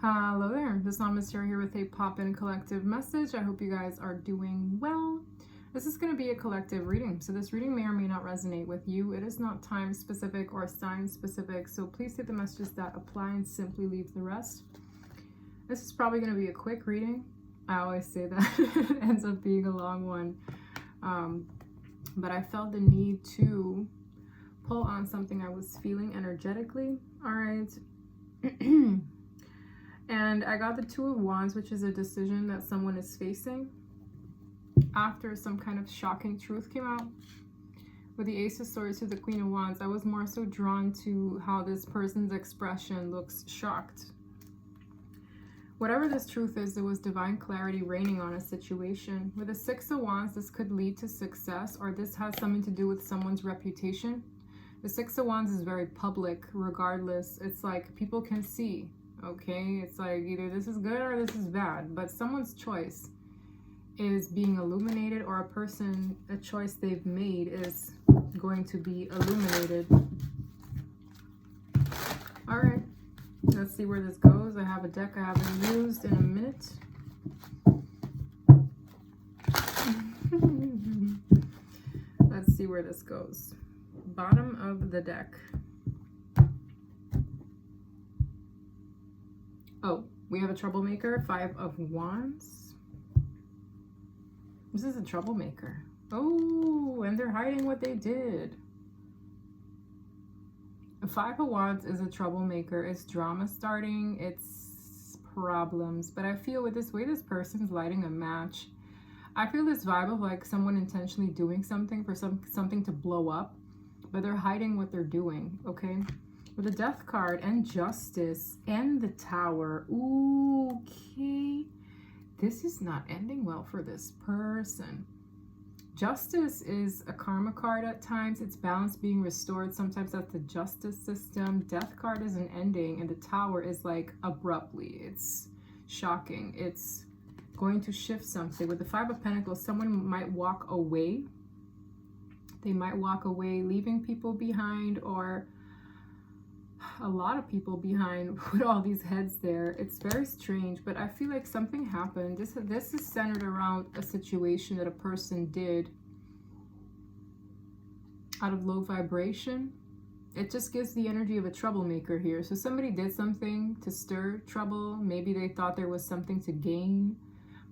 Hello there, this is Namaste here with a pop-in collective message. I hope you guys are doing well. This is going to be a collective reading, so this reading may or may not resonate with you. It is not time specific or sign specific, so please take the messages that apply and simply leave the rest. This is probably going to be a quick reading. I always say that. It ends up being a long one. But I felt the need to pull on something I was feeling energetically. All right. And I got the Two of Wands, which is a decision that someone is facing after some kind of shocking truth came out. With the Ace of Swords to the Queen of Wands, I was more so drawn to how this person's expression looks shocked. Whatever this truth is, there was divine clarity reigning on a situation. With the Six of Wands, this could lead to success, or this has something to do with someone's reputation. The Six of Wands is very public, regardless. It's like people can see. Okay, it's like either this is good or this is bad, but someone's choice is being illuminated, or a choice they've made is going to be illuminated. All right, let's see where this goes. I have a deck I haven't used in a minute. Let's see where this goes. Bottom of the deck. Oh, we have a troublemaker, Five of Wands. This is a troublemaker. Oh, and they're hiding what they did. A Five of Wands is a troublemaker. It's drama starting, it's problems. But I feel with this way this person's lighting a match, I feel this vibe of like someone intentionally doing something for something to blow up, but they're hiding what they're doing, okay? With the Death card and Justice and the Tower. Ooh, okay. This is not ending well for this person. Justice is a karma card at times. It's balance being restored. Sometimes that's the justice system. Death card is an ending, and the Tower is like abruptly. It's shocking. It's going to shift something. With the Five of Pentacles, someone might walk away. They might walk away, leaving people behind, or a lot of people behind with all these heads there. It's very strange, but I feel like something happened. This is centered around a situation that a person did out of low vibration. It just gives the energy of a troublemaker here. So somebody did something to stir trouble. Maybe they thought there was something to gain,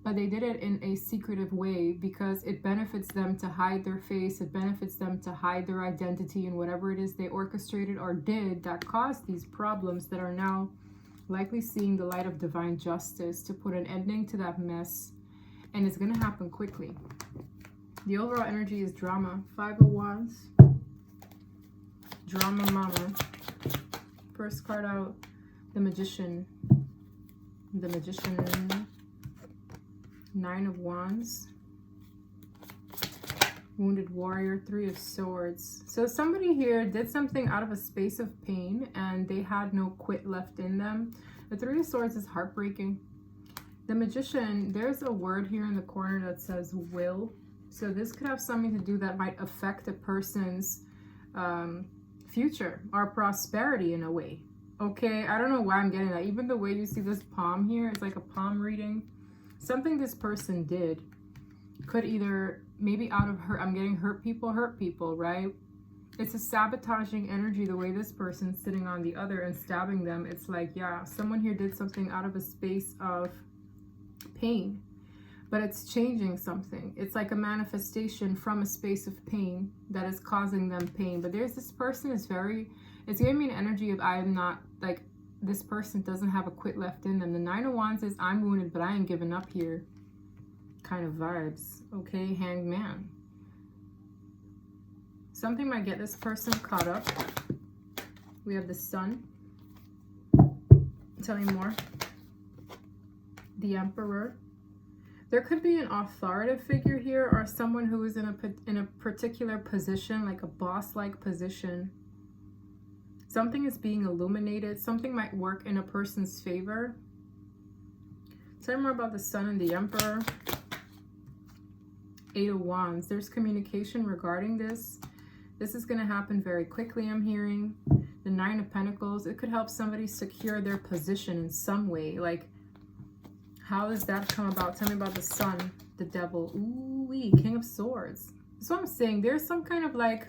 but they did it in a secretive way because it benefits them to hide their face. It benefits them to hide their identity and whatever it is they orchestrated or did that caused these problems that are now likely seeing the light of divine justice to put an ending to that mess. And it's going to happen quickly. The overall energy is drama. Five of Wands. Drama mama. First card out, the Magician. The Magician. Nine of Wands, Wounded Warrior, Three of Swords. So somebody here did something out of a space of pain and they had no quit left in them. The Three of Swords is heartbreaking. The Magician, there's a word here in the corner that says will. So this could have something to do that might affect a person's future or prosperity in a way. Okay, I don't know why I'm getting that. Even the way you see this palm here, it's like a palm reading. Something this person did could either, maybe out of hurt, I'm getting hurt people, right? It's a sabotaging energy the way this person's sitting on the other and stabbing them. It's like, yeah, someone here did something out of a space of pain, but it's changing something. It's like a manifestation from a space of pain that is causing them pain. But there's this person is it's giving me an energy of I am not, like, this person doesn't have a quit left in them. The Nine of Wands is I'm wounded, but I ain't giving up here kind of vibes. Okay, Hanged Man. Something might get this person caught up. We have the Sun. Tell me more. The Emperor. There could be an authoritative figure here or someone who is in a particular position, like a boss-like position. Something is being illuminated. Something might work in a person's favor. Tell me more about the Sun and the Emperor. Eight of Wands. There's communication regarding this. This is going to happen very quickly, I'm hearing. The Nine of Pentacles, it could help somebody secure their position in some way. Like, how does that come about? Tell me about the Sun, the Devil. Ooh-wee, King of Swords. That's what I'm saying. There's some kind of like,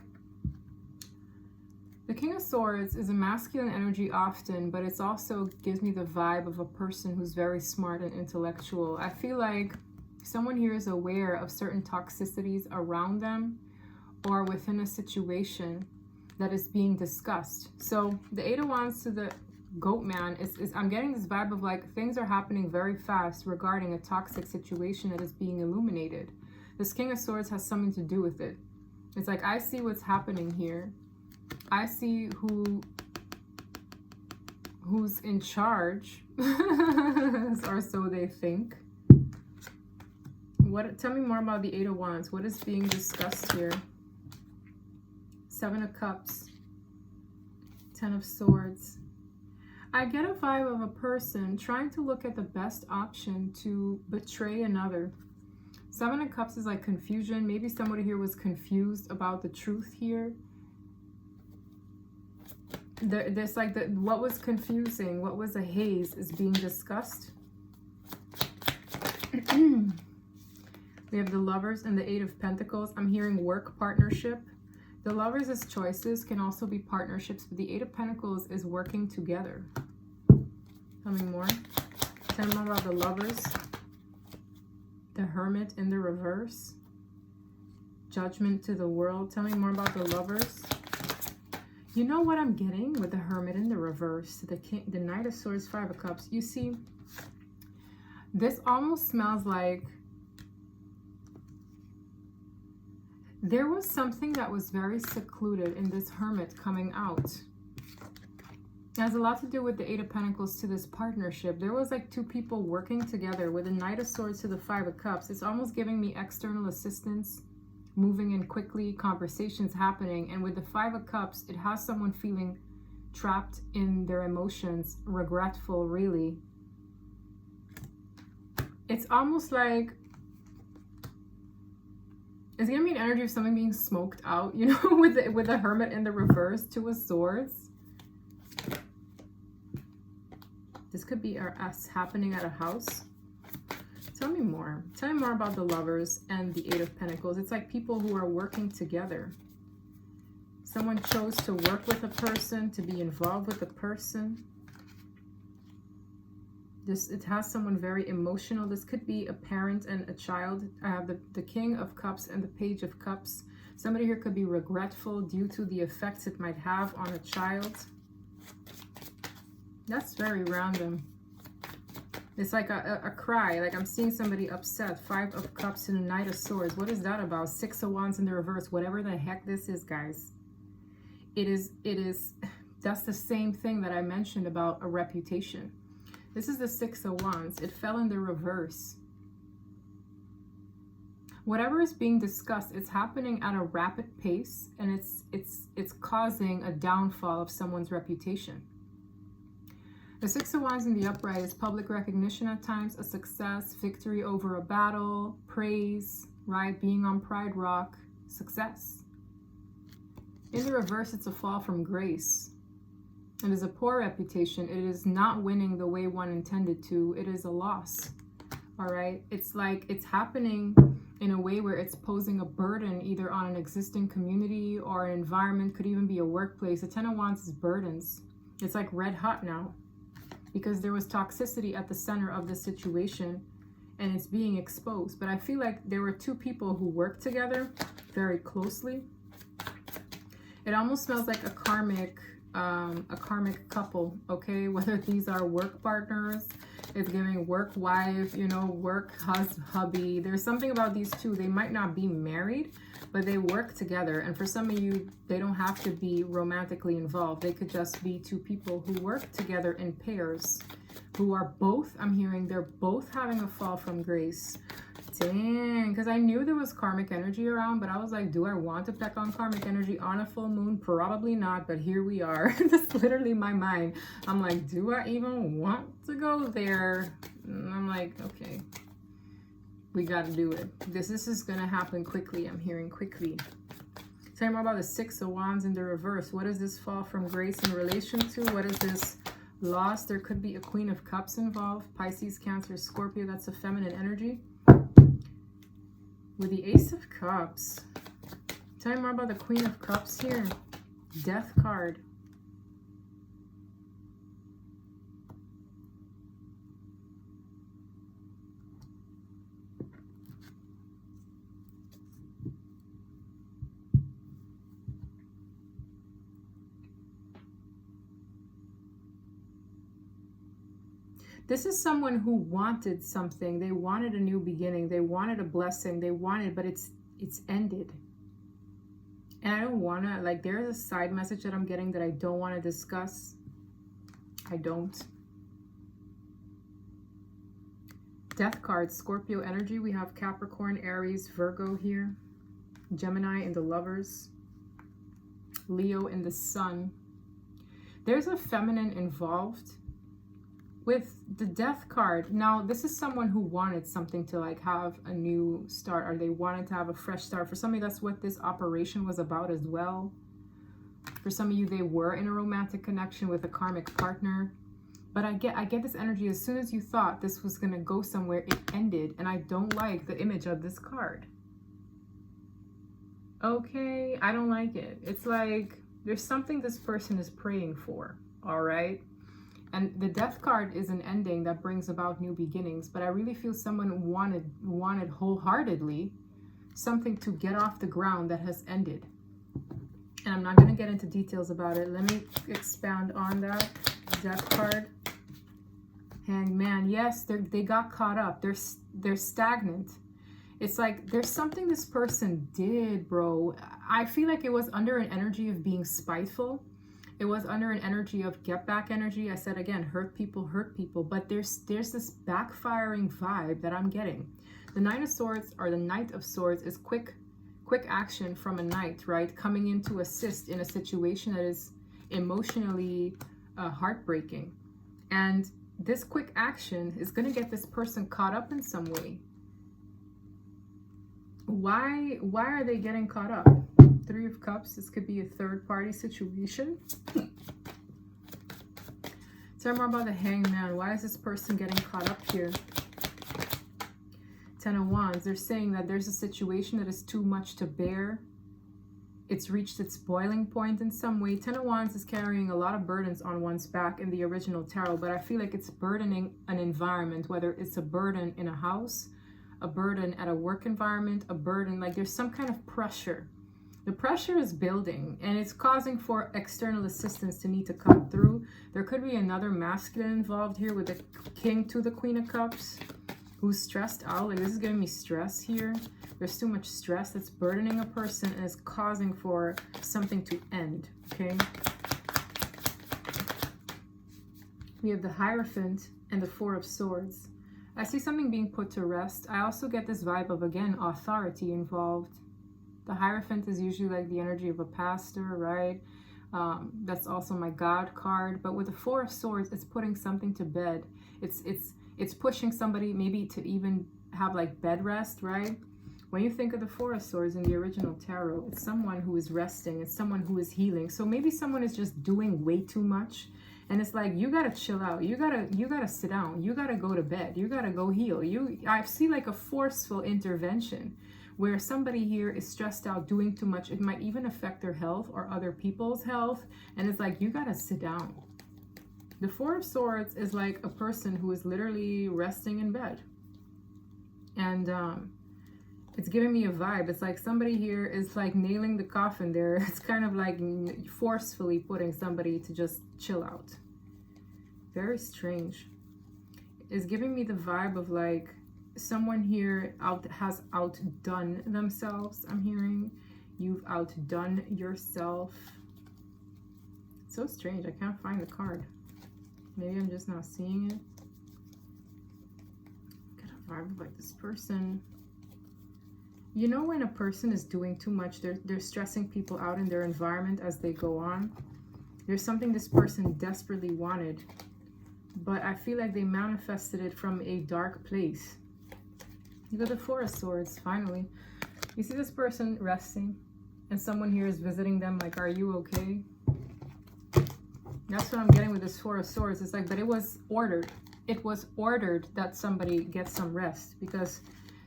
the King of Swords is a masculine energy often, but it's also gives me the vibe of a person who's very smart and intellectual. I feel like someone here is aware of certain toxicities around them or within a situation that is being discussed. So the Eight of Wands to the Goat Man is I'm getting this vibe of like things are happening very fast regarding a toxic situation that is being illuminated. This King of Swords has something to do with it. It's like, I see what's happening here. I see who's in charge, or so they think. Tell me more about the Eight of Wands. What is being discussed here? Seven of Cups, Ten of Swords. I get a vibe of a person trying to look at the best option to betray another. Seven of Cups is like confusion. Maybe somebody here was confused about the truth here. There's like what was confusing, what was a haze is being discussed. We have the Lovers and the Eight of Pentacles. I'm hearing work partnership. The Lovers as choices can also be partnerships, but the Eight of Pentacles is working together. Tell me more. Tell me more about the Lovers. The Hermit in the reverse. Judgment to the world. Tell me more about the Lovers. You know what I'm getting with the Hermit in the reverse? The Knight of Swords, Five of Cups. You see, this almost smells like there was something that was very secluded in this Hermit coming out. It has a lot to do with the Eight of Pentacles to this partnership. There was like two people working together with the Knight of Swords to the Five of Cups. It's almost giving me external assistance, moving in quickly, conversations happening. And with the Five of Cups, it has someone feeling trapped in their emotions, regretful, really. It's almost like it's gonna be an energy of something being smoked out, you know, with the Hermit in the reverse, Two of Swords. This could be us happening at a house. Tell me more. Tell me more about the Lovers and the Eight of Pentacles. It's like people who are working together. Someone chose to work with a person, to be involved with a person. It has someone very emotional. This could be a parent and a child. I have the King of Cups and the Page of Cups. Somebody here could be regretful due to the effects it might have on a child. That's very random. It's like a cry, like I'm seeing somebody upset. Five of Cups and the Knight of Swords. What is that about? Six of Wands in the reverse. Whatever the heck this is, guys. It is, that's the same thing that I mentioned about a reputation. This is the Six of Wands. It fell in the reverse. Whatever is being discussed, it's happening at a rapid pace, and it's causing a downfall of someone's reputation. The Six of Wands in the upright is public recognition at times, a success, victory over a battle, praise, right? Being on Pride Rock, success. In the reverse, it's a fall from grace. It is a poor reputation. It is not winning the way one intended to. It is a loss, all right? It's like it's happening in a way where it's posing a burden either on an existing community or an environment, could even be a workplace. The Ten of Wands is burdens. It's like red hot now, because there was toxicity at the center of the situation and it's being exposed. But I feel like there were two people who worked together very closely. It almost smells like a karmic couple, okay? Whether these are work partners, it's giving work wife, you know, work hubby. There's something about these two. They might not be married, but they work together. And for some of you, they don't have to be romantically involved. They could just be two people who work together in pairs, who are both, I'm hearing they're both having a fall from grace. Dang, because I knew there was karmic energy around, but I was like, do I want to peck on karmic energy on a full moon? Probably not, but here we are. That's literally my mind. I'm like, do I even want to go there? And I'm like, okay, we got to do it. This is going to happen quickly. I'm hearing quickly. Tell me more about the Six of Wands in the reverse. What is this fall from grace in relation to? What is this loss? There could be a Queen of Cups involved. Pisces, Cancer, Scorpio. That's a feminine energy. With the Ace of Cups. Tell me more about the Queen of Cups here. Death card. This is someone who wanted something. They wanted a new beginning. They wanted a blessing. They wanted, but it's ended. And I don't want to, like, there's a side message that I'm getting that I don't want to discuss. I don't. Death card, Scorpio energy. We have Capricorn, Aries, Virgo here. Gemini in the Lovers. Leo in the Sun. There's a feminine involved with the Death card. Now, this is someone who wanted something to like have a new start, or they wanted to have a fresh start. For some of you, that's what this operation was about as well. For some of you, they were in a romantic connection with a karmic partner. But I get this energy, as soon as you thought this was going to go somewhere, it ended. And I don't like the image of this card. Okay, I don't like it. It's like there's something this person is praying for, all right? And the Death card is an ending that brings about new beginnings. But I really feel someone wanted wholeheartedly something to get off the ground that has ended. And I'm not going to get into details about it. Let me expound on that. Death card. Hangman. Yes, they got caught up. They're stagnant. It's like there's something this person did, bro. I feel like it was under an energy of being spiteful. It was under an energy of get back energy. I said again, hurt people. But there's this backfiring vibe that I'm getting. The Nine of Swords, or the Knight of Swords, is quick action from a knight, right? Coming in to assist in a situation that is emotionally heartbreaking. And this quick action is going to get this person caught up in some way. Why are they getting caught up? Three of Cups. This could be a third-party situation. Tell me more about the Hangman. Why is this person getting caught up here? Ten of Wands. They're saying that there's a situation that is too much to bear. It's reached its boiling point in some way. Ten of Wands is carrying a lot of burdens on one's back in the original tarot, but I feel like it's burdening an environment, whether it's a burden in a house, a burden at a work environment, a burden, like there's some kind of pressure. The pressure is building and it's causing for external assistance to need to come through. There could be another masculine involved here with the King to the Queen of Cups who's stressed out. Like this is giving me stress here. There's too much stress that's burdening a person and is causing for something to end, okay? We have the Hierophant and the Four of Swords. I see something being put to rest. I also get this vibe of, again, authority involved. The Hierophant is usually like the energy of a pastor, right? That's also my God card. But with the Four of Swords, it's putting something to bed. It's pushing somebody maybe to even have like bed rest, right? When you think of the Four of Swords in the original tarot, it's someone who is resting. It's someone who is healing. So maybe someone is just doing way too much. And it's like, you got to chill out. You gotta sit down. You got to go to bed. You got to go heal. I see like a forceful intervention where somebody here is stressed out, doing too much. It might even affect their health or other people's health. And it's like, you got to sit down. The Four of Swords is like a person who is literally resting in bed. And it's giving me a vibe. It's like somebody here is like nailing the coffin there. It's kind of like forcefully putting somebody to just chill out. Very strange. It's giving me the vibe of like someone here has outdone themselves. I'm hearing you've outdone yourself. It's so strange. I can't find the card. Maybe I'm just not seeing it. Get a vibe of like this person. You know, when a person is doing too much, they're stressing people out in their environment as they go on. There's something this person desperately wanted, but I feel like they manifested it from a dark place. You got the Four of Swords, finally. You see this person resting And someone here is visiting them like, are you okay? That's what I'm getting with this Four of Swords. It's like, but it was ordered. It was ordered that somebody get some rest, because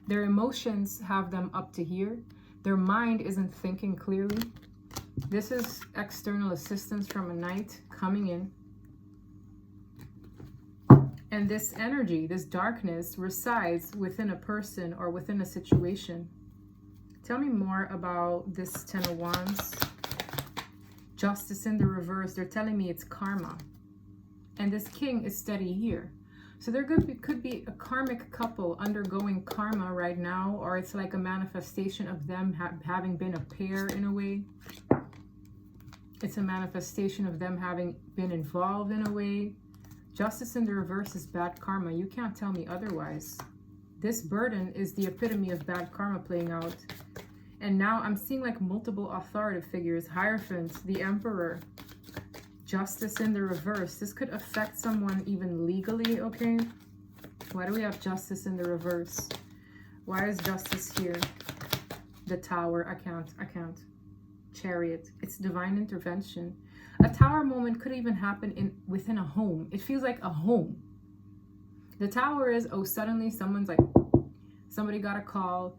their emotions have them up to here. Their mind isn't thinking clearly. This is external assistance from a knight coming in. And this energy, this darkness, resides within a person or within a situation. Tell me more about this Ten of Wands. Justice in the reverse. They're telling me it's karma. And this king is steady here. So there could be a karmic couple undergoing karma right now, or it's like a manifestation of them having been a pair in a way. It's a manifestation of them having been involved in a way. Justice in the reverse is bad karma. You can't tell me otherwise. This burden is the epitome of bad karma playing out. And now I'm seeing like multiple authoritative figures. Hierophant, the Emperor. Justice in the reverse. This could affect someone even legally, okay? Why do we have justice in the reverse? Why is justice here? The Tower. I can't. Chariot. It's divine intervention. A tower moment could even happen within a home. It feels like a home. The Tower is, oh, suddenly someone's like, somebody got a call,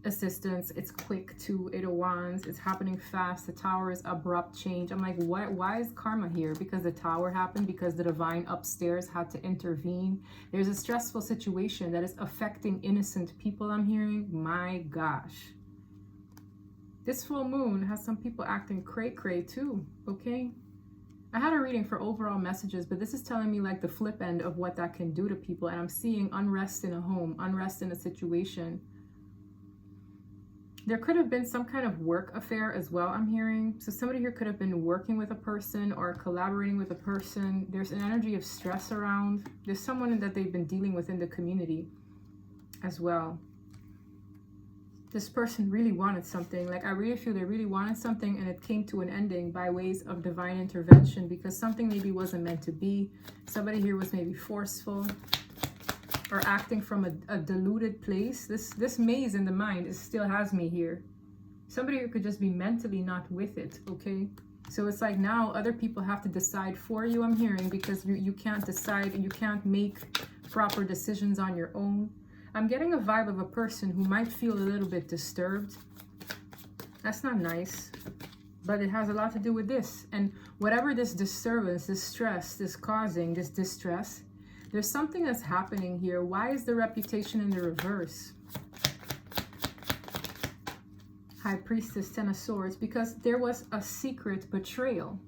assistance, it's quick to Eight of Wands, it's happening fast. The Tower is abrupt change. I'm like, what? Why is karma here? Because the Tower happened, because the divine upstairs had to intervene. There's a stressful situation that is affecting innocent people, I'm hearing. My gosh. This full moon has some people acting cray-cray too, okay? I had a reading for overall messages, but this is telling me like the flip end of what that can do to people. And I'm seeing unrest in a home, unrest in a situation. There could have been some kind of work affair as well, I'm hearing. So somebody here could have been working with a person or collaborating with a person. There's an energy of stress around. There's someone that they've been dealing with in the community as well. This person really wanted something. Like, I really feel they really wanted something, and it came to an ending by ways of divine intervention, because something maybe wasn't meant to be. Somebody here was maybe forceful or acting from a deluded place. This maze in the mind still has me here. Somebody here could just be mentally not with it, okay? So it's like now other people have to decide for you, I'm hearing, because you can't decide and you can't make proper decisions on your own. I'm getting a vibe of a person who might feel a little bit disturbed. That's not nice, but it has a lot to do with this. And whatever this disturbance, this stress, this causing, this distress, there's something that's happening here. Why is the reputation in the reverse? High Priestess, Ten of Swords, because there was a secret betrayal.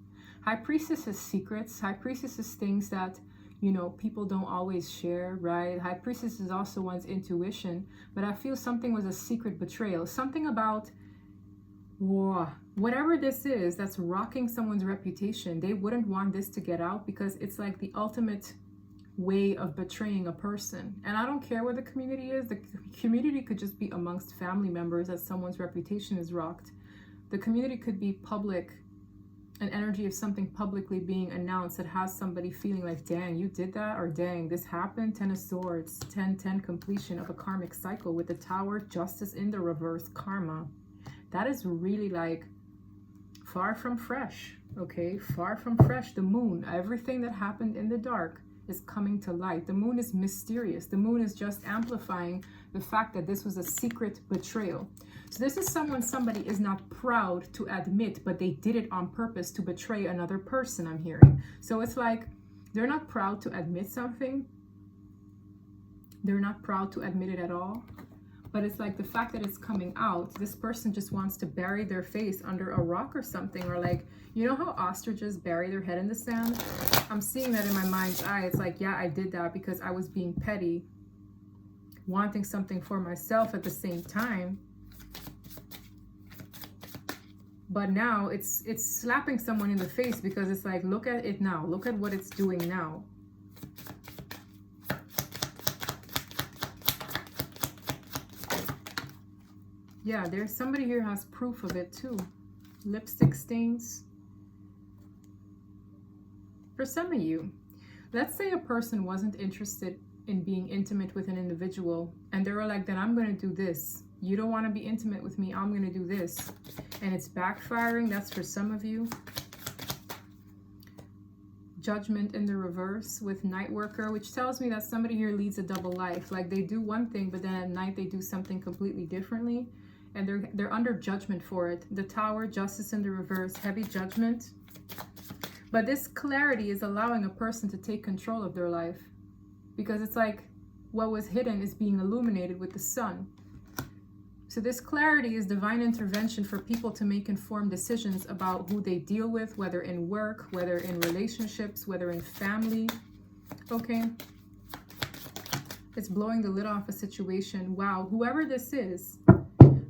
High Priestess is secrets. High Priestess is things that, you know, people don't always share, right? High Priestess is also one's intuition, but I feel something was a secret betrayal. Something about, whatever this is that's rocking someone's reputation, they wouldn't want this to get out, because it's like the ultimate way of betraying a person. And I don't care where the community is. The community could just be amongst family members that someone's reputation is rocked. The community could be public, an energy of something publicly being announced that has somebody feeling like, dang, you did that, or dang, this happened. Ten of Swords, 10-10 completion of a karmic cycle with the Tower, justice in the reverse, karma. That is really like far from fresh, okay? Far from fresh. The moon, everything that happened in the dark is coming to light. The moon is mysterious. The moon is just amplifying the fact that this was a secret betrayal. So this is someone somebody is not proud to admit, but they did it on purpose to betray another person, I'm hearing. So it's like they're not proud to admit something. They're not proud to admit it at all. But it's like the fact that it's coming out, this person just wants to bury their face under a rock or something. Or like, you know how ostriches bury their head in the sand? I'm seeing that in my mind's eye. It's like, yeah, I did that because I was being petty, wanting something for myself at the same time. But now it's slapping someone in the face, because it's like, look at it now. Look at what it's doing now. Yeah, there's somebody here has proof of it too. Lipstick stains. For some of you, let's say a person wasn't interested in being intimate with an individual, and they were like, then I'm going to do this. You don't want to be intimate with me. I'm going to do this. And it's backfiring. That's for some of you. Judgment in the reverse with night worker, which tells me that somebody here leads a double life. Like they do one thing, but then at night they do something completely differently. And they're under judgment for it. The Tower, justice in the reverse, heavy judgment. But this clarity is allowing a person to take control of their life. Because it's like what was hidden is being illuminated with the sun. So this clarity is divine intervention for people to make informed decisions about who they deal with, whether in work, whether in relationships, whether in family. Okay. It's blowing the lid off a situation. Wow. Whoever this is,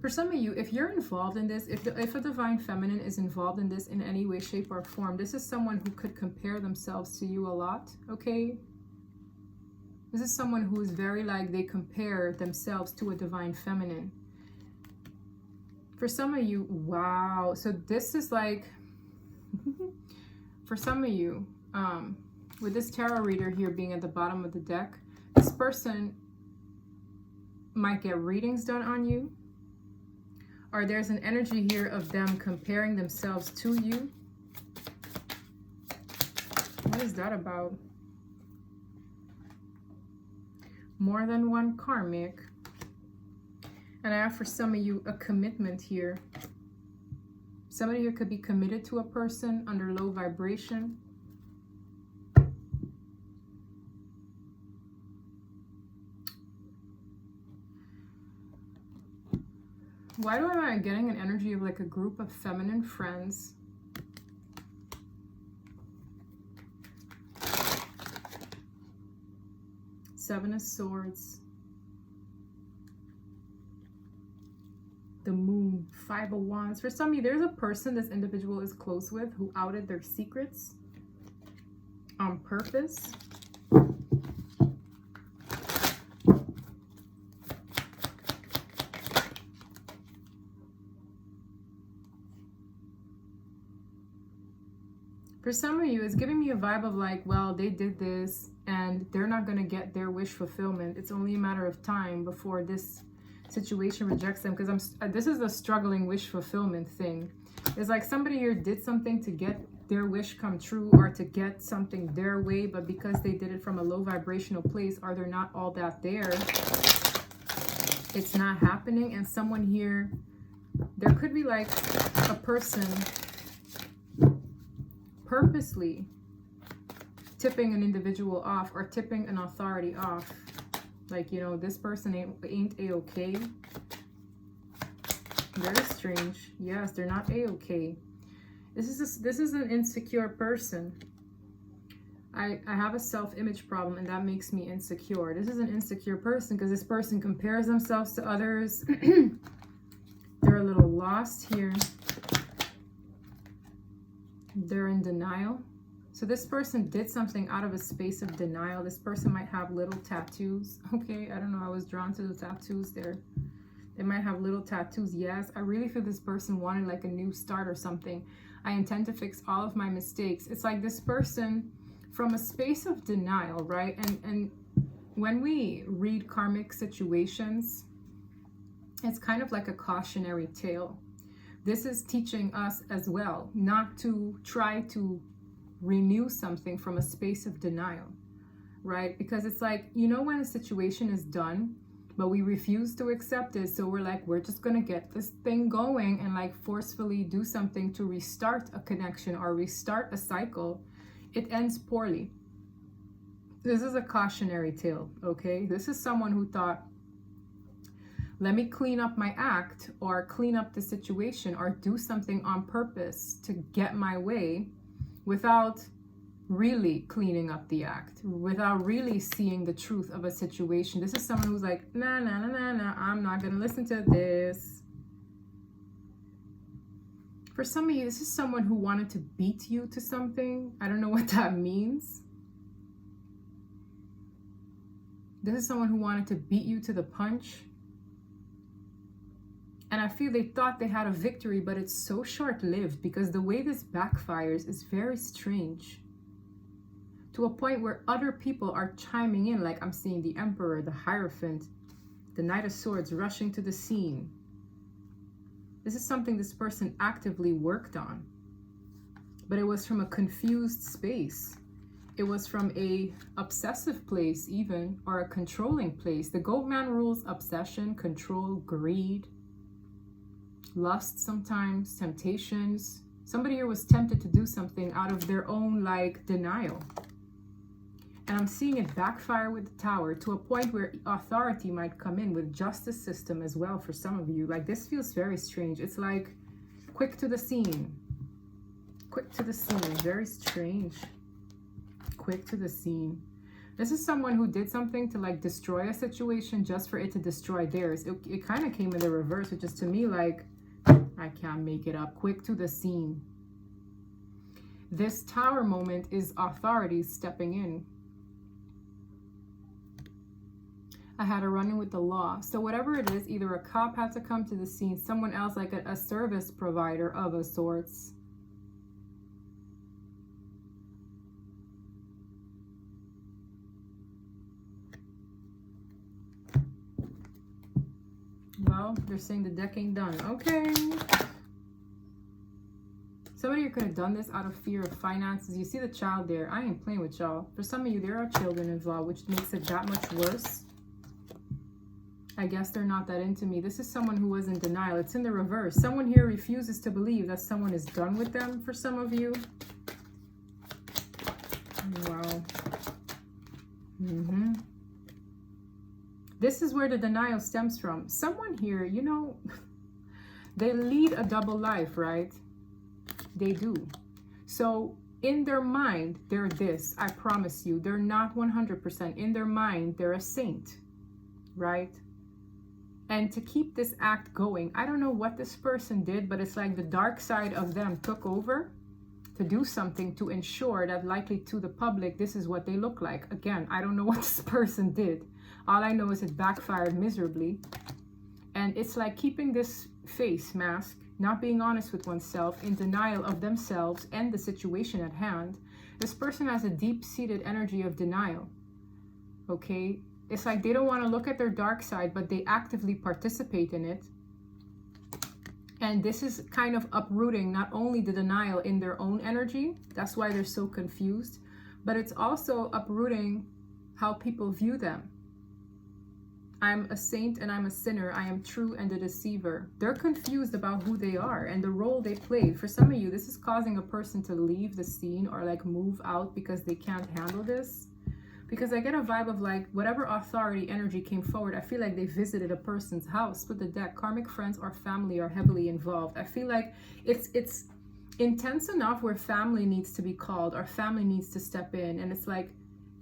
for some of you, if you're involved in this, if a divine feminine is involved in this in any way, shape, or form, this is someone who could compare themselves to you a lot. Okay. This is someone who is very like they compare themselves to a divine feminine. For some of you, wow. So this is like, for some of you, with this tarot reader here being at the bottom of the deck, this person might get readings done on you. Or there's an energy here of them comparing themselves to you. What is that about? More than one karmic. And I have for some of you a commitment here. Somebody here could be committed to a person under low vibration. Why am I getting an energy of like a group of feminine friends? Seven of Swords. The Moon, Five of Wands. For some of you, there's a person this individual is close with who outed their secrets on purpose. For some of you, it's giving me a vibe of like, well, they did this and they're not going to get their wish fulfillment. It's only a matter of time before this situation rejects them, because this is a struggling wish fulfillment thing. It's like somebody here did something to get their wish come true or to get something their way, but because they did it from a low vibrational place, or they're not all that there, it's not happening. And someone here, there could be like a person purposely tipping an individual off or tipping an authority off. Like, you know, this person ain't a-okay. Very strange. Yes, they're not a-okay. This is an insecure person. I have a self-image problem, and that makes me insecure. This is an insecure person because this person compares themselves to others. They're a little lost here. They're in denial. So this person did something out of a space of denial. This person might have little tattoos. Okay, I don't know. I was drawn to the tattoos there. They might have little tattoos. Yes, I really feel this person wanted like a new start or something. I intend to fix all of my mistakes. It's like this person from a space of denial, right? And when we read karmic situations, it's kind of like a cautionary tale. This is teaching us as well not to try to renew something from a space of denial, right? Because it's like, you know, when a situation is done but we refuse to accept it, so we're like, we're just gonna get this thing going and like forcefully do something to restart a connection or restart a cycle. It ends poorly. This is a cautionary tale. Okay, this is someone who thought, let me clean up my act or clean up the situation or do something on purpose to get my way, without really cleaning up the act, without really seeing the truth of a situation. This is someone who's like, nah, I'm not gonna listen to this. For some of you, this is someone who wanted to beat you to something. I don't know what that means. This is someone who wanted to beat you to the punch. And I feel they thought they had a victory, but it's so short-lived because the way this backfires is very strange. To a point where other people are chiming in, like I'm seeing the Emperor, the Hierophant, The Knight of Swords rushing to the scene. This is something this person actively worked on. But it was from a confused space. It was from a obsessive place even, or a controlling place. The Goat Man rules obsession, control, greed, lust sometimes, temptations. Somebody here was tempted to do something out of their own like denial. And I'm seeing it backfire with the Tower to a point where authority might come in with justice system as well for some of you. Like this feels very strange. It's like quick to the scene. Quick to the scene. Very strange. Quick to the scene. This is someone who did something to like destroy a situation just for it to destroy theirs. It kind of came in the reverse, which is to me like, I can't make it up. Quick to the scene. This Tower moment is authority stepping in. I had a run-in with the law. So whatever it is, either a cop had to come to the scene, someone else like a service provider of a sorts. Well, they're saying the deck ain't done. Okay. Somebody here could have done this out of fear of finances. You see the child there. I ain't playing with y'all. For some of you, there are children involved, which makes it that much worse. I guess they're not that into me. This is someone who was in denial. It's in the reverse. Someone here refuses to believe that someone is done with them for some of you. Wow. This is where the denial stems from. Someone here, you know, they lead a double life, right? They do. So in their mind, they're this. I promise you, they're not 100%. In their mind, they're a saint, right? And to keep this act going, I don't know what this person did, but it's like the dark side of them took over to do something to ensure that likely to the public, this is what they look like. Again, I don't know what this person did. All I know is it backfired miserably. And it's like keeping this face mask, not being honest with oneself, in denial of themselves and the situation at hand. This person has a deep-seated energy of denial, okay? It's like they don't want to look at their dark side, but they actively participate in it. And this is kind of uprooting not only the denial in their own energy, that's why they're so confused, but it's also uprooting how people view them. I'm a saint and I'm a sinner. I am true and a deceiver. They're confused about who they are and the role they played. For some of you, this is causing a person to leave the scene or like move out because they can't handle this. Because I get a vibe of like whatever authority energy came forward, I feel like they visited a person's house with the deck. Karmic friends or family are heavily involved. I feel like it's intense enough where family needs to be called or family needs to step in. And it's like,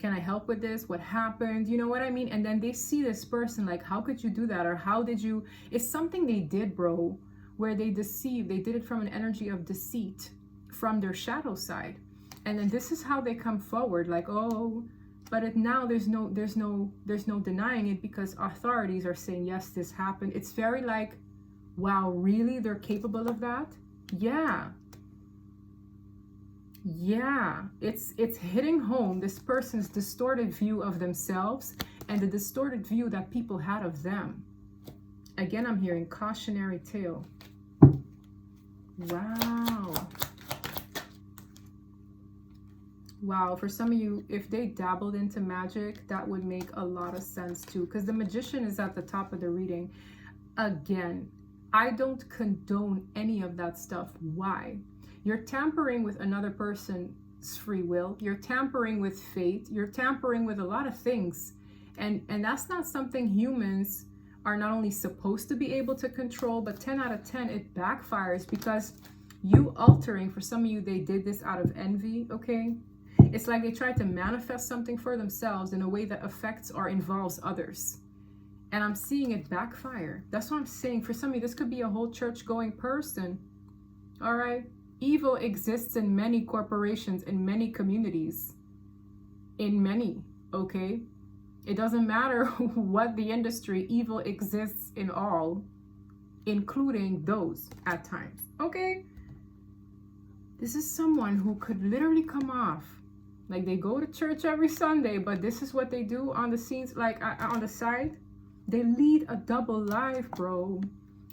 can I help with this? What happened? You know what I mean? And then they see this person like, how could you do that? Or how did you? It's something they did, bro, where they deceived. They did it from an energy of deceit from their shadow side. And then this is how they come forward like, oh, but now there's no denying it because authorities are saying, yes, this happened. It's very like, wow, really? They're capable of that? Yeah. Yeah, it's hitting home this person's distorted view of themselves and the distorted view that people had of them. Again, I'm hearing cautionary tale. Wow. Wow, for some of you, if they dabbled into magic, that would make a lot of sense too, because the Magician is at the top of the reading. Again, I don't condone any of that stuff. Why? You're tampering with another person's free will. You're tampering with fate. You're tampering with a lot of things. And that's not something humans are not only supposed to be able to control, but 10 out of 10, it backfires because you altering, for some of you, they did this out of envy, okay? It's like they tried to manifest something for themselves in a way that affects or involves others. And I'm seeing it backfire. That's what I'm saying. For some of you, this could be a whole church-going person, all right? Evil exists in many corporations, in many communities, in many, okay? It doesn't matter what the industry, evil exists in all, including those at times, okay? This is someone who could literally come off like they go to church every Sunday, but this is what they do on the scenes, like on the side. They lead a double life, bro.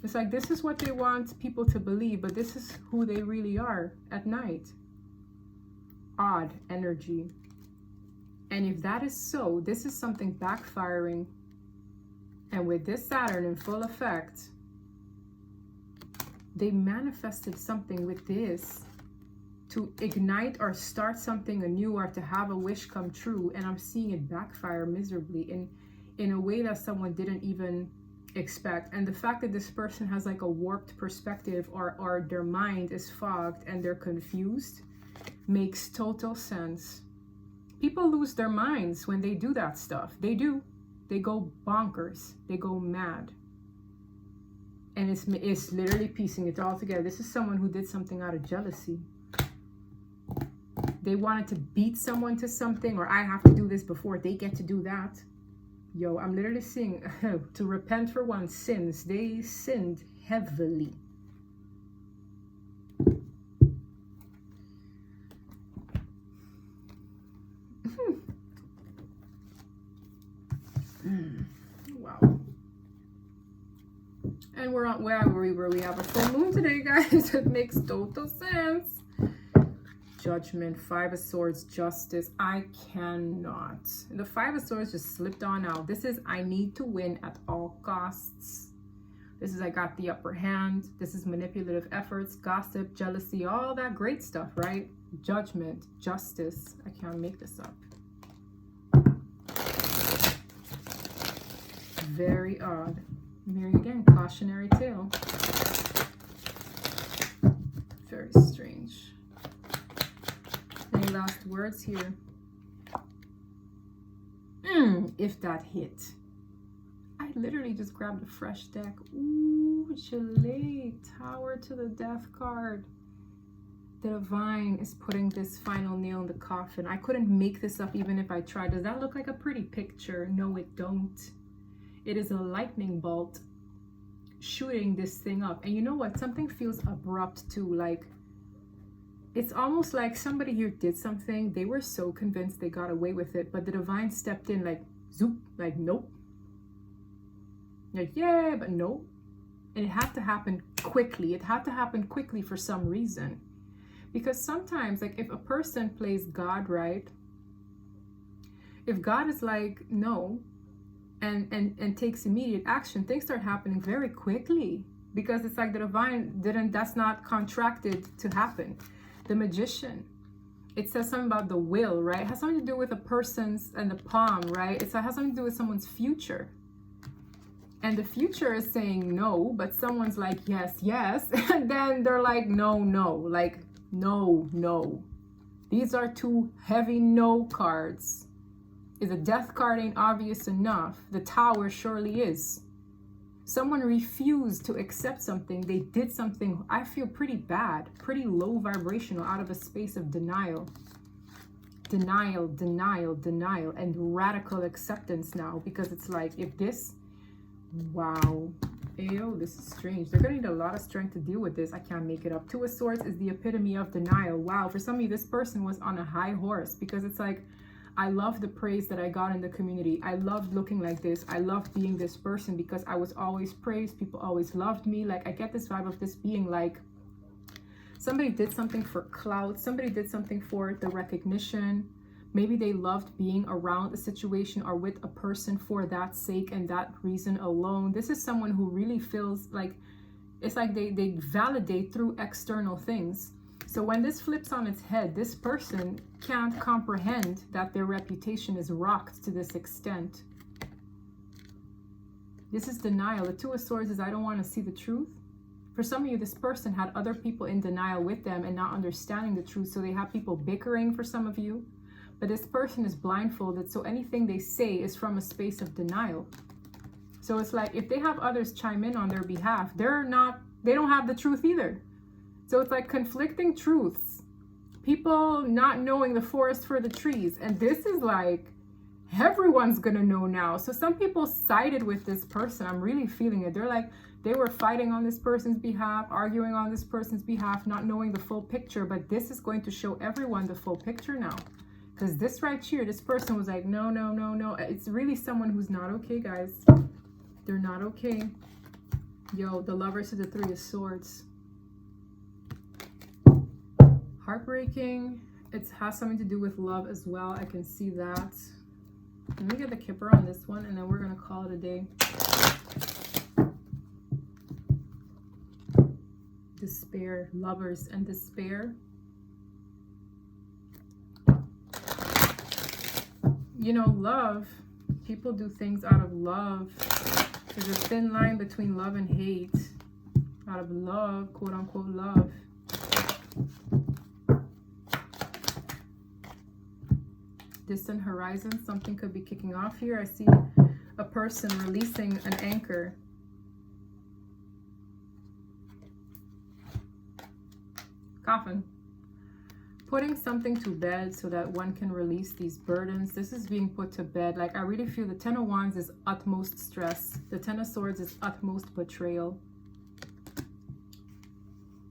It's like this is what they want people to believe, but this is who they really are at night. Odd energy. And if that is so, this is something backfiring. And with this Saturn in full effect, they manifested something with this to ignite or start something anew or to have a wish come true. And I'm seeing it backfire miserably in a way that someone didn't even expect. And the fact that this person has like a warped perspective or their mind is fogged and they're confused makes total sense. People lose their minds when they do that stuff. They do. They go bonkers. They go mad. And it's literally piecing it all together. This is someone who did something out of jealousy. They wanted to beat someone to something, or I have to do this before they get to do that. Yo, I'm literally seeing to repent for one's sins. They sinned heavily. Wow. And we're on where we have a full moon today, guys. It makes total sense. Judgment, Five of Swords, Justice. I cannot. The Five of Swords just slipped on out. This is I need to win at all costs. This is I got the upper hand. This is manipulative efforts, gossip, jealousy, all that great stuff, right? Judgment, Justice. I can't make this up. Very odd. Here again, Cautionary Tale. Very strange. Any last words here? If that hit. I literally just grabbed a fresh deck. Ooh, Chile, Tower to the Death card. The Divine is putting this final nail in the coffin. I couldn't make this up even if I tried. Does that look like a pretty picture? No, it don't. It is a lightning bolt shooting this thing up. And you know what? Something feels abrupt too. Like, it's almost like somebody here did something. They were so convinced they got away with it. But the Divine stepped in like, zoop, like, nope. Like, yeah, but nope. And it had to happen quickly. It had to happen quickly for some reason. Because sometimes, like, if a person plays God right, if God is like, no, and takes immediate action, things start happening very quickly, because it's like the Divine that's not contracted to happen. The Magician, it says something about the will, right? It has something to do with a person's and the palm, right? It has something to do with someone's future, and the future is saying no, but someone's like yes, yes, and then they're like no, no, like no, no. These are two heavy no cards. If the Death card ain't obvious enough, the Tower surely is. Someone refused to accept something. They did something, I feel, pretty bad, pretty low vibrational, out of a space of denial. Denial, denial, denial, and radical acceptance now. Because it's like, if this, wow, ew, this is strange. They're gonna need a lot of strength to deal with this. I can't make it up. Two of Swords is the epitome of denial. Wow, for some of you, this person was on a high horse, because it's like, I love the praise that I got in the community. I loved looking like this. I loved being this person because I was always praised. People always loved me. Like, I get this vibe of this being like somebody did something for clout. Somebody did something for the recognition. Maybe they loved being around a situation or with a person for that sake and that reason alone. This is someone who really feels like it's like they validate through external things. So when this flips on its head, this person can't comprehend that their reputation is rocked to this extent. This is denial. The Two of Swords is I don't want to see the truth. For some of you, this person had other people in denial with them and not understanding the truth. So they have people bickering for some of you. But this person is blindfolded. So anything they say is from a space of denial. So it's like if they have others chime in on their behalf, they don't have the truth either. So it's like conflicting truths. People not knowing the forest for the trees. And this is like, everyone's gonna know now. So some people sided with this person. I'm really feeling it. They're like, they were fighting on this person's behalf, arguing on this person's behalf, not knowing the full picture. But this is going to show everyone the full picture now. Because this right here, this person was like, no, no, no, no. It's really someone who's not okay, guys. They're not okay. Yo, the Lovers to the Three of Swords. Heartbreaking. It has something to do with love as well. I can see that. Let me get the Kipper on this one, and then we're going to call it a day. Despair. Lovers and despair. You know, love. People do things out of love. There's a thin line between love and hate. Out of love, quote unquote love. Distant horizon, something could be kicking off here. I see a person releasing an anchor. Coffin. Putting something to bed so that one can release these burdens. This is being put to bed. Like, I really feel the Ten of Wands is utmost stress. The Ten of Swords is utmost betrayal.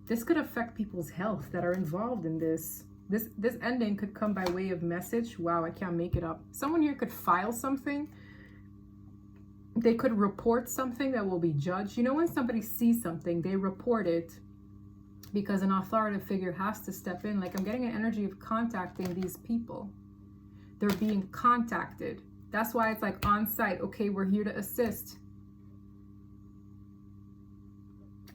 This could affect people's health that are involved in this. This ending could come by way of message. Wow, I can't make it up. Someone here could file something. They could report something that will be judged. You know, when somebody sees something, they report it because an authoritative figure has to step in. Like, I'm getting an energy of contacting these people. They're being contacted. That's why it's like on site. Okay, we're here to assist.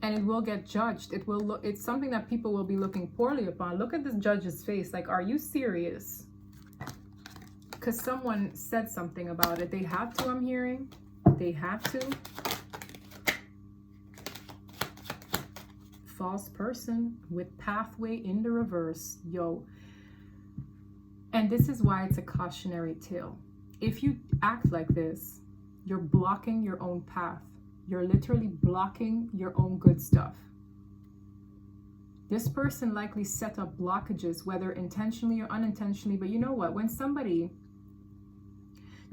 And it will get judged. It will look, it's something that people will be looking poorly upon. Look at this judge's face. Like, are you serious? Because someone said something about it. They have to, I'm hearing. They have to. False person with pathway in the reverse. Yo. And this is why it's a cautionary tale. If you act like this, you're blocking your own path. You're literally blocking your own good stuff. This person likely set up blockages, whether intentionally or unintentionally. But you know what? When somebody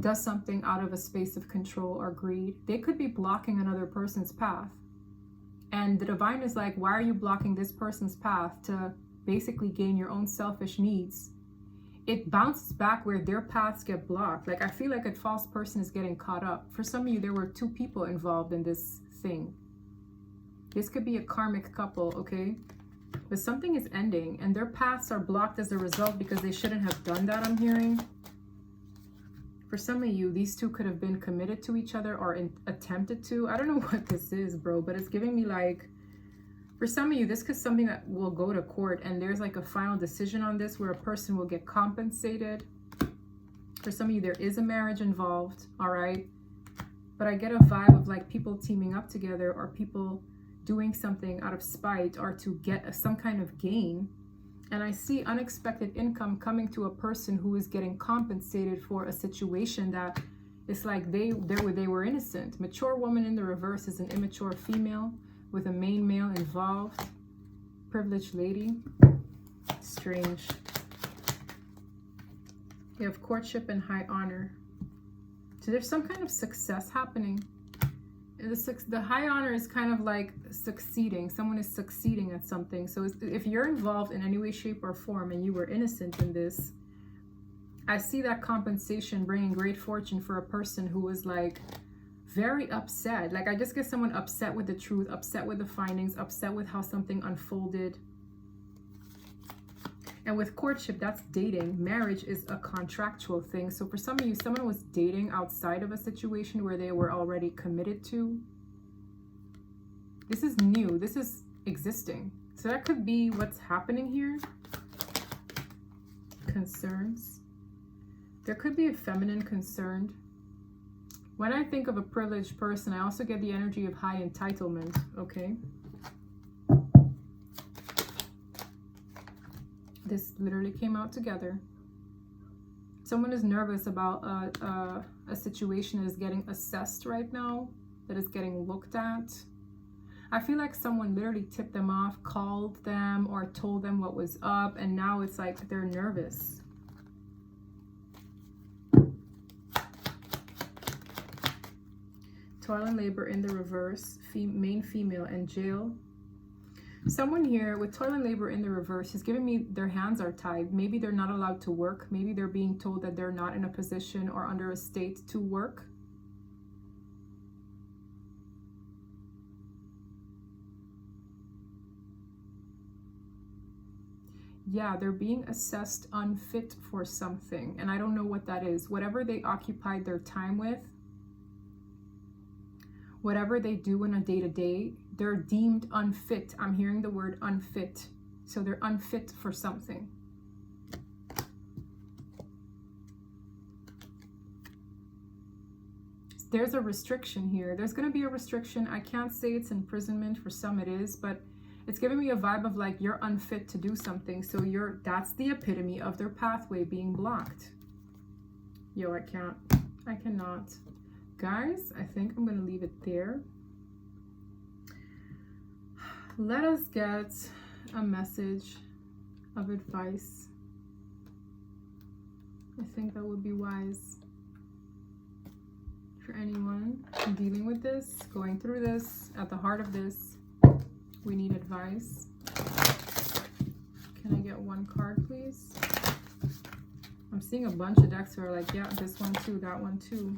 does something out of a space of control or greed, they could be blocking another person's path. And the divine is like, why are you blocking this person's path to basically gain your own selfish needs? It bounces back where their paths get blocked. Like, I feel like a false person is getting caught up. For some of you, there were two people involved in this thing. This could be a karmic couple, okay? But something is ending, and their paths are blocked as a result because they shouldn't have done that, I'm hearing. For some of you, these two could have been committed to each other or attempted to. I don't know what this is, bro, but it's giving me like, for some of you, this could be something that will go to court, and there's like a final decision on this where a person will get compensated. For some of you, there is a marriage involved, all right? But I get a vibe of like people teaming up together or people doing something out of spite or to get some kind of gain. And I see unexpected income coming to a person who is getting compensated for a situation that it's like they were innocent. Mature woman in the reverse is an immature female with a main male involved. Privileged lady. Strange. You have courtship and high honor. So there's some kind of success happening. The high honor is kind of like succeeding. Someone is succeeding at something. So if you're involved in any way, shape, or form and you were innocent in this, I see that compensation bringing great fortune for a person who was like very upset. Like, I just get someone upset with the truth, upset with the findings, upset with how something unfolded. And with courtship, that's dating. Marriage is a contractual thing. So for some of you, someone was dating outside of a situation where they were already committed to. This is new. This is existing. So that could be what's happening here. Concerns. There could be a feminine concerned. When I think of a privileged person, I also get the energy of high entitlement, okay? This literally came out together. Someone is nervous about a situation that is getting assessed right now, that is getting looked at. I feel like someone literally tipped them off, called them, or told them what was up, and now it's like they're nervous. Toil and labor in the reverse, main female, and jail. Someone here with toil and labor in the reverse is giving me their hands are tied. Maybe they're not allowed to work. Maybe they're being told that they're not in a position or under a state to work. Yeah, they're being assessed unfit for something. And I don't know what that is. Whatever they occupied their time with, whatever they do in a day-to-day, they're deemed unfit. I'm hearing the word unfit. So they're unfit for something. There's a restriction here. There's going to be a restriction. I can't say it's imprisonment. For some it is, but it's giving me a vibe of like you're unfit to do something. So that's the epitome of their pathway being blocked. Yo, I cannot. Guys, I think I'm going to leave it there. Let us get a message of advice. I think that would be wise for anyone dealing with this, going through this, at the heart of this. We need advice. Can I get one card, please? I'm seeing a bunch of decks who are like, yeah, this one too, that one too.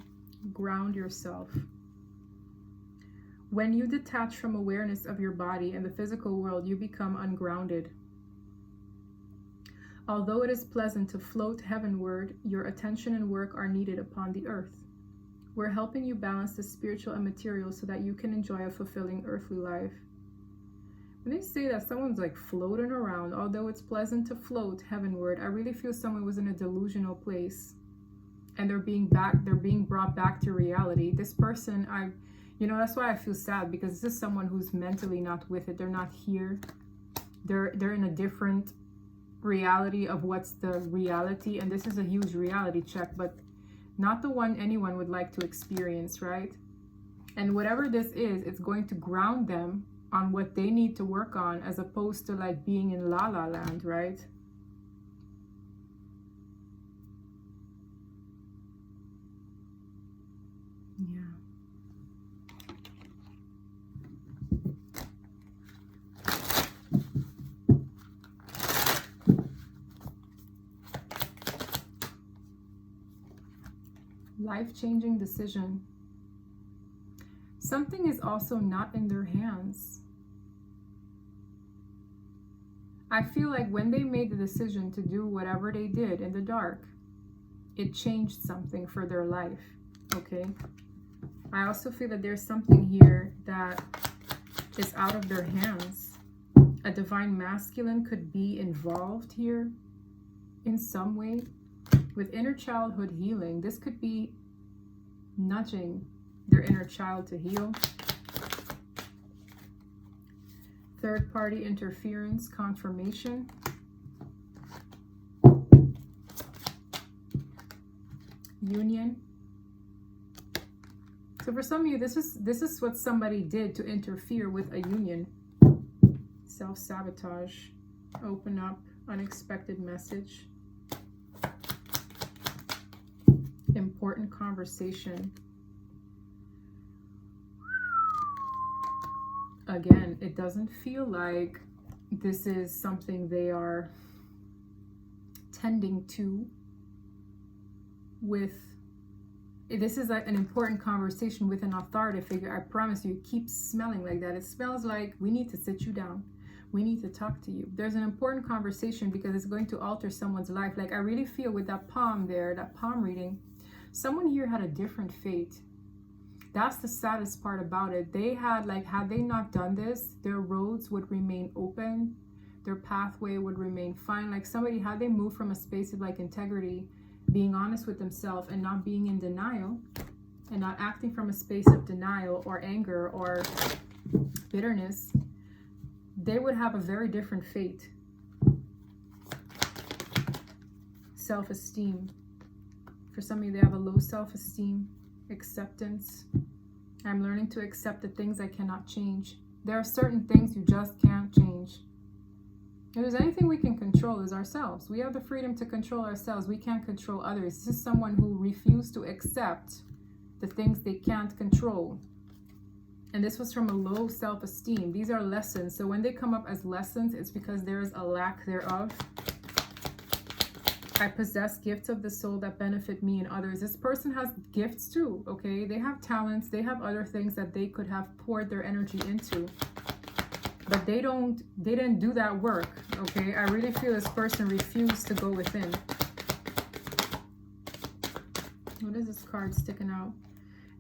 Ground yourself. When you detach from awareness of your body and the physical world, you become ungrounded. Although it is pleasant to float heavenward, your attention and work are needed upon the earth. We're helping you balance the spiritual and material so that you can enjoy a fulfilling earthly life. When they say that someone's like floating around, although it's pleasant to float heavenward, I really feel someone was in a delusional place and they're being brought back to reality. This person, that's why I feel sad, because this is someone who's mentally not with it. They're not here. They're in a different reality of what's the reality, and this is a huge reality check, but not the one anyone would like to experience, right? And whatever this is, it's going to ground them on what they need to work on, as opposed to like being in la la land, right? Yeah. Life-changing decision. Something is also not in their hands. I feel like when they made the decision to do whatever they did in the dark, it changed something for their life, okay? I also feel that there's something here that is out of their hands. A divine masculine could be involved here in some way. With inner childhood healing, this could be nudging their inner child to heal. Third party interference, confirmation. Union. So for some of you, this is what somebody did to interfere with a union. Self-sabotage. Open up, unexpected message. Important conversation. Again, it doesn't feel like this is something they are tending to with. This is an important conversation with an authority figure. I promise you, it keeps smelling like that. It smells like we need to sit you down. We need to talk to you. There's an important conversation because it's going to alter someone's life. Like I really feel with that palm there, that palm reading, someone here had a different fate. That's the saddest part about it. They had they not done this, their roads would remain open. Their pathway would remain fine. Like somebody, had they moved from a space of like integrity, being honest with themselves and not being in denial and not acting from a space of denial or anger or bitterness, they would have a very different fate. Self-esteem. For some of you, they have a low self-esteem. Acceptance. I'm learning to accept the things I cannot change. There are certain things you just can't change. If there's anything we can control is ourselves. We have the freedom to control ourselves. We can't control others. This is someone who refused to accept the things they can't control. And this was from a low self-esteem. These are lessons. So when they come up as lessons, it's because there is a lack thereof. I possess gifts of the soul that benefit me and others. This person has gifts too, okay? They have talents. They have other things that they could have poured their energy into. but they didn't do that work. Okay, I really feel this person refused to go within. What is this card sticking out?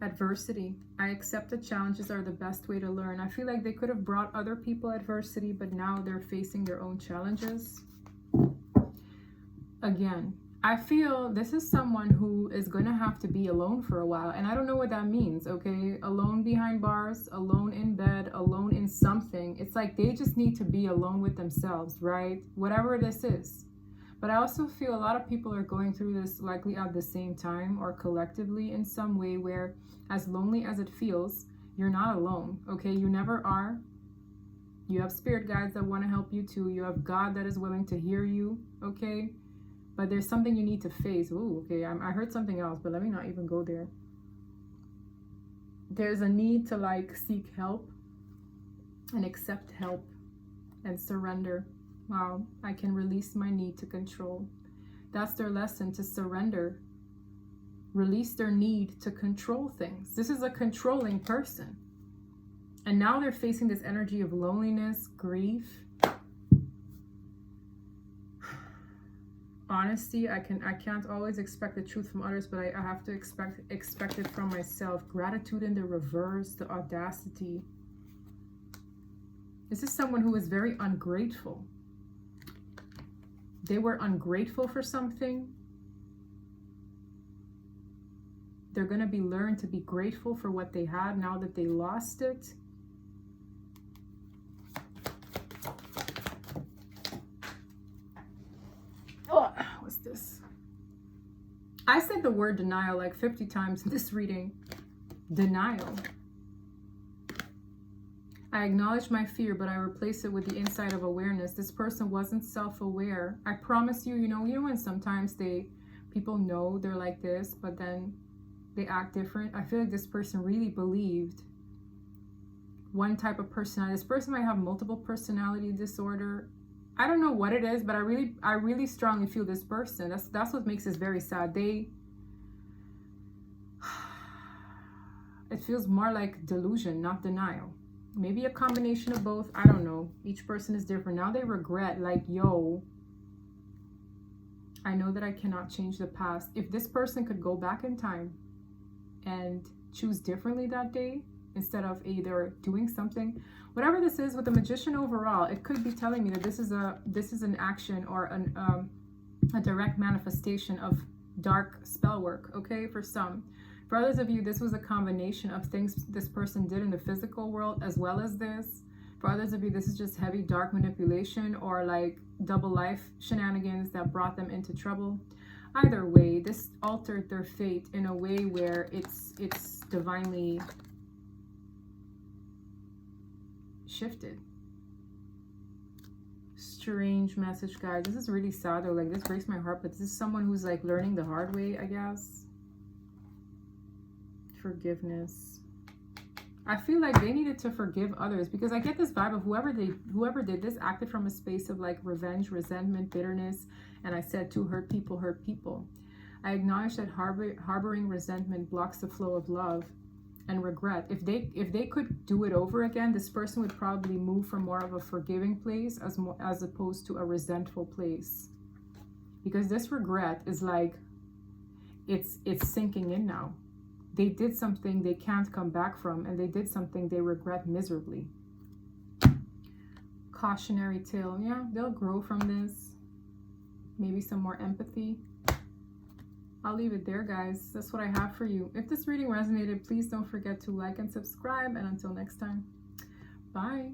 Adversity. I accept that challenges are the best way to learn. I feel like they could have brought other people adversity, but now they're facing their own challenges. Again, I feel this is someone who is going to have to be alone for a while. And I don't know what that means, okay? Alone behind bars, alone in bed, alone in something. It's like they just need to be alone with themselves, right? Whatever this is. But I also feel a lot of people are going through this likely at the same time or collectively in some way where, as lonely as it feels, you're not alone, okay? You never are. You have spirit guides that want to help you too. You have God that is willing to hear you, okay? But there's something you need to face. Ooh, okay, I heard something else, but let me not even go there. There's a need to like seek help and accept help and surrender. Wow, I can release my need to control. That's their lesson, to surrender. Release their need to control things. This is a controlling person. And now they're facing this energy of loneliness, grief, honesty. I can't always expect the truth from others, but I have to expect it from myself. Gratitude in the reverse, the audacity. This is someone who is very ungrateful. They were ungrateful for something. They're going to be learned to be grateful for what they had now that they lost it. What's this? I said the word denial like 50 times in this reading. Denial. I acknowledge my fear, but I replace it with the insight of awareness. This person wasn't self-aware. I promise you, you know when sometimes people know they're like this, but then they act different. I feel like this person really believed one type of personality. This person might have multiple personality disorder. I don't know what it is, but I really strongly feel this person. That's what makes this very sad. It feels more like delusion, not denial. Maybe a combination of both. I don't know. Each person is different. Now they regret, like, yo, I know that I cannot change the past. If this person could go back in time and choose differently that day, instead of either doing something, whatever this is with the Magician overall, it could be telling me that this is an action or a direct manifestation of dark spell work, okay, for some. For others of you, this was a combination of things this person did in the physical world as well as this. For others of you, this is just heavy dark manipulation or like double life shenanigans that brought them into trouble. Either way, this altered their fate in a way where it's divinely shifted. Strange message, guys. This is really sad though. Like, this breaks my heart, but this is someone who's like learning the hard way, I guess. Forgiveness. I feel like they needed to forgive others, because I get this vibe of whoever did this acted from a space of like revenge, resentment, bitterness, and I said to hurt people hurt people. I acknowledge that harboring resentment blocks the flow of love and regret. If they could do it over again, this person would probably move from more of a forgiving place as opposed to a resentful place, because this regret is like it's sinking in now. They did something they can't come back from, and they did something they regret miserably. Cautionary tale. Yeah, they'll grow from this. Maybe some more empathy. I'll leave it there, guys. That's what I have for you. If this reading resonated, please don't forget to like and subscribe. And until next time, bye.